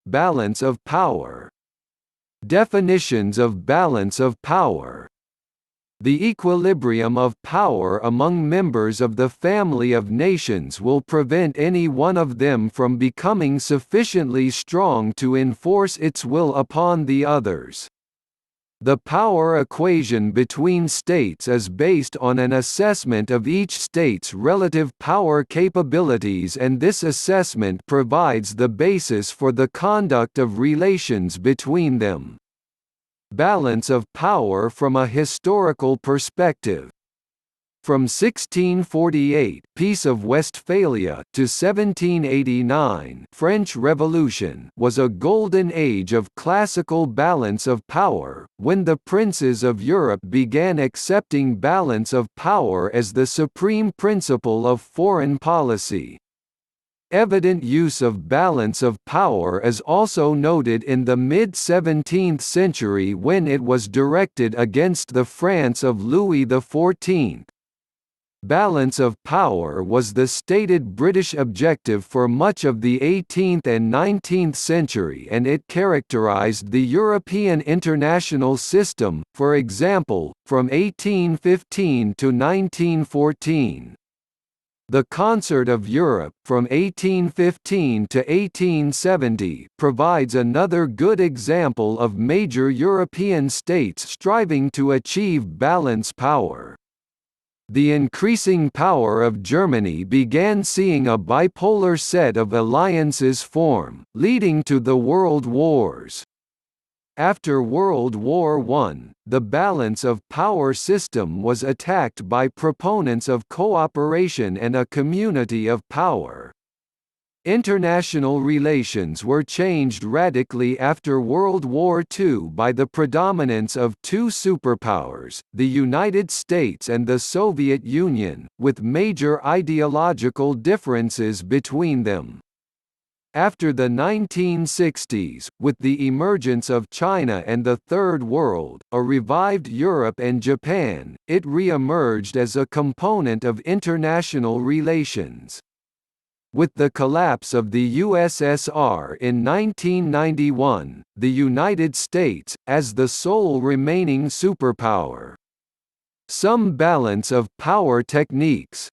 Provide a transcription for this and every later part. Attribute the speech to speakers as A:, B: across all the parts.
A: Balance of power. Definitions of balance of power. The equilibrium of power among members of the family of nations will prevent any one of them from becoming sufficiently strong to enforce its will upon the others. The power equation between states is based on an assessment of each state's relative power capabilities, and this assessment provides the basis for the conduct of relations between them. Balance of power from a historical perspective. From 1648 Peace of Westphalia to 1789 French Revolution was a golden age of classical balance of power, when the princes of Europe began accepting balance of power as the supreme principle of foreign policy. Evident use of balance of power is also noted in the mid-17th century when it was directed against the France of Louis XIV. Balance of power was the stated British objective for much of the 18th and 19th century, and it characterized the European international system, for example, from 1815 to 1914. The Concert of Europe, from 1815 to 1870, provides another good example of major European states striving to achieve balance power. The increasing power of Germany began seeing a bipolar set of alliances form, leading to the World Wars. After World War I, the balance of power system was attacked by proponents of cooperation and a community of power. International relations were changed radically after World War II by the predominance of two superpowers, the United States and the Soviet Union, with major ideological differences between them. After the 1960s, with the emergence of China and the Third World, a revived Europe and Japan, it re-emerged as a component of international relations. With the collapse of the USSR in 1991, the United States, as the sole remaining superpower. Some balance of power techniques.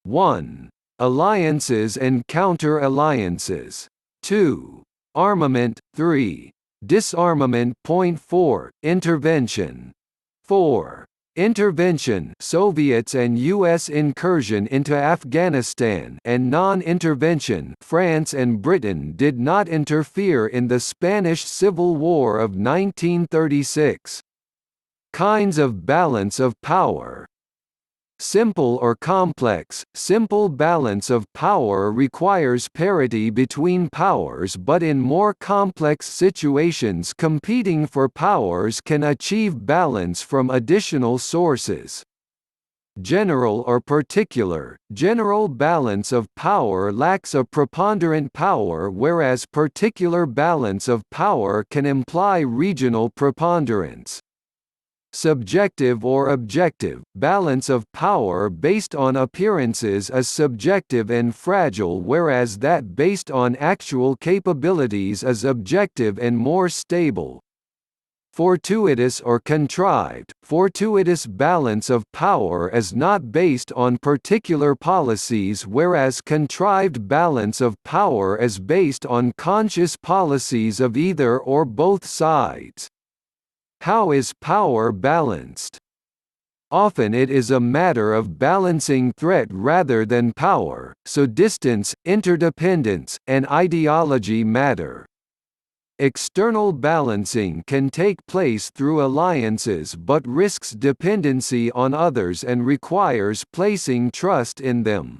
A: 1. Alliances and counter-alliances. 2. Armament. 3. Disarmament. 4. Intervention. 4. Intervention, Soviets and US incursion into Afghanistan, and non-intervention, France and Britain did not interfere in the Spanish Civil War of 1936. Kinds of balance of power. Simple or complex. Simple balance of power requires parity between powers, but in more complex situations competing for powers can achieve balance from additional sources. General or particular. General balance of power lacks a preponderant power, whereas particular balance of power can imply regional preponderance. Subjective or objective. Balance of power based on appearances is subjective and fragile, whereas that based on actual capabilities is objective and more stable. Fortuitous or contrived. Fortuitous balance of power is not based on particular policies, whereas contrived balance of power is based on conscious policies of either or both sides. How is power balanced? Often it is a matter of balancing threat rather than power, so distance, interdependence, and ideology matter. External balancing can take place through alliances but risks dependency on others and requires placing trust in them.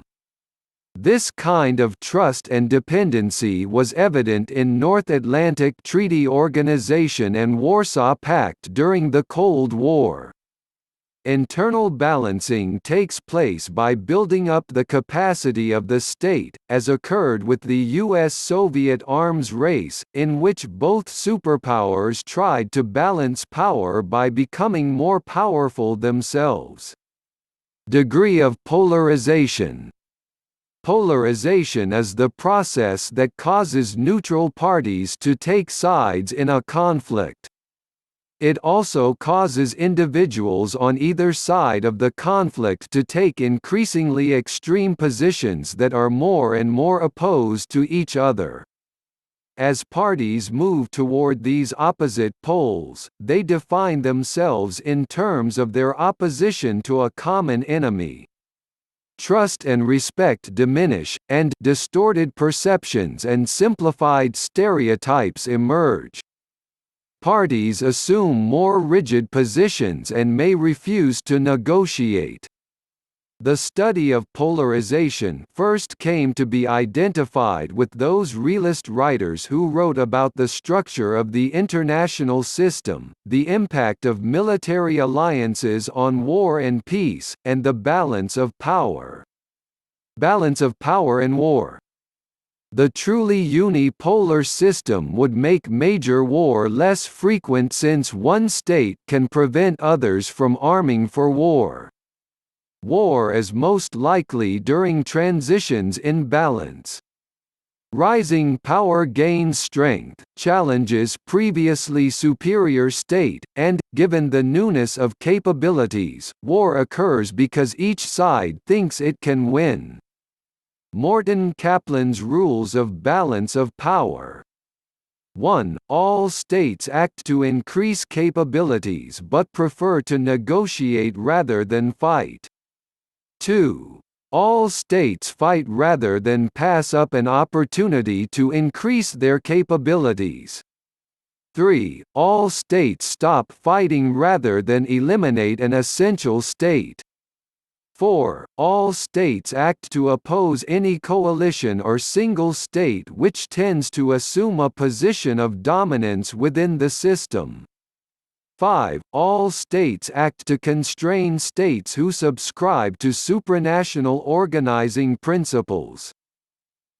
A: This kind of trust and dependency was evident in North Atlantic Treaty Organization and Warsaw Pact during the Cold War. Internal balancing takes place by building up the capacity of the state, as occurred with the US-Soviet arms race, in which both superpowers tried to balance power by becoming more powerful themselves. Degree of polarization. Polarization is the process that causes neutral parties to take sides in a conflict. It also causes individuals on either side of the conflict to take increasingly extreme positions that are more and more opposed to each other. As parties move toward these opposite poles, they define themselves in terms of their opposition to a common enemy. Trust and respect diminish, and distorted perceptions and simplified stereotypes emerge. Parties assume more rigid positions and may refuse to negotiate. The study of polarization first came to be identified with those realist writers who wrote about the structure of the international system, the impact of military alliances on war and peace, and the balance of power. Balance of power in war. The truly unipolar system would make major war less frequent since one state can prevent others from arming for war. War is most likely during transitions in balance. Rising power gains strength, challenges previously superior state, and, given the newness of capabilities, war occurs because each side thinks it can win. Morton Kaplan's rules of balance of power. 1. All states act to increase capabilities but prefer to negotiate rather than fight. 2. All states fight rather than pass up an opportunity to increase their capabilities. 3. All states stop fighting rather than eliminate an essential state. 4. All states act to oppose any coalition or single state which tends to assume a position of dominance within the system. 5. All states act to constrain states who subscribe to supranational organizing principles.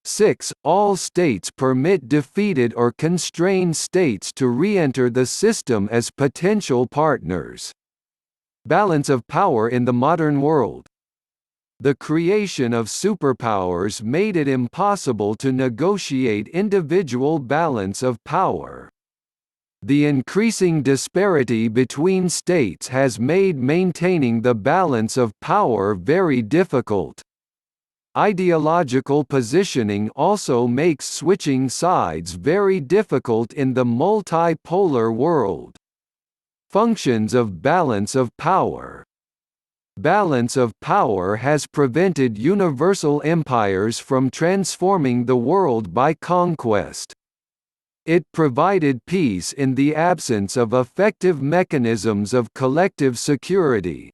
A: 6. All states permit defeated or constrained states to re-enter the system as potential partners. Balance of power in the modern world. The creation of superpowers made it impossible to negotiate individual balance of power. The increasing disparity between states has made maintaining the balance of power very difficult. Ideological positioning also makes switching sides very difficult in the multipolar world. Functions of balance of power. Balance of power has prevented universal empires from transforming the world by conquest. It provided peace in the absence of effective mechanisms of collective security.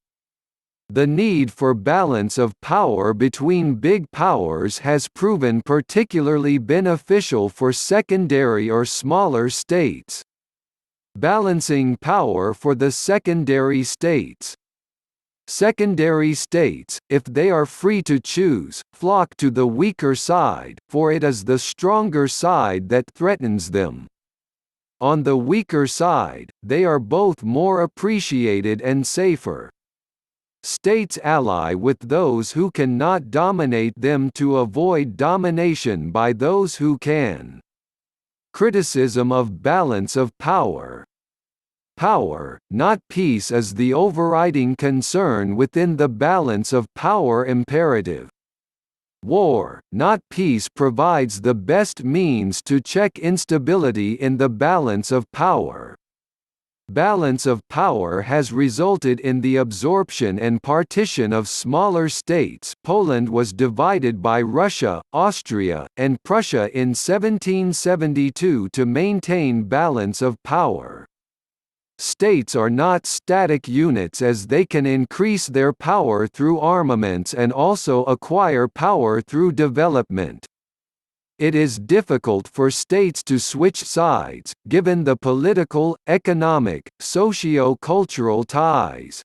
A: The need for balance of power between big powers has proven particularly beneficial for secondary or smaller states. Balancing power for the secondary states. Secondary states, if they are free to choose, flock to the weaker side, for it is the stronger side that threatens them. On the weaker side, they are both more appreciated and safer. States ally with those who cannot dominate them to avoid domination by those who can. Criticism of balance of power. Power, not peace, is the overriding concern within the balance of power imperative. War, not peace, provides the best means to check instability in the balance of power. Balance of power has resulted in the absorption and partition of smaller states. Poland was divided by Russia, Austria, and Prussia in 1772 to maintain balance of power. States are not static units, as they can increase their power through armaments and also acquire power through development. It is difficult for states to switch sides, given the political, economic, socio-cultural ties.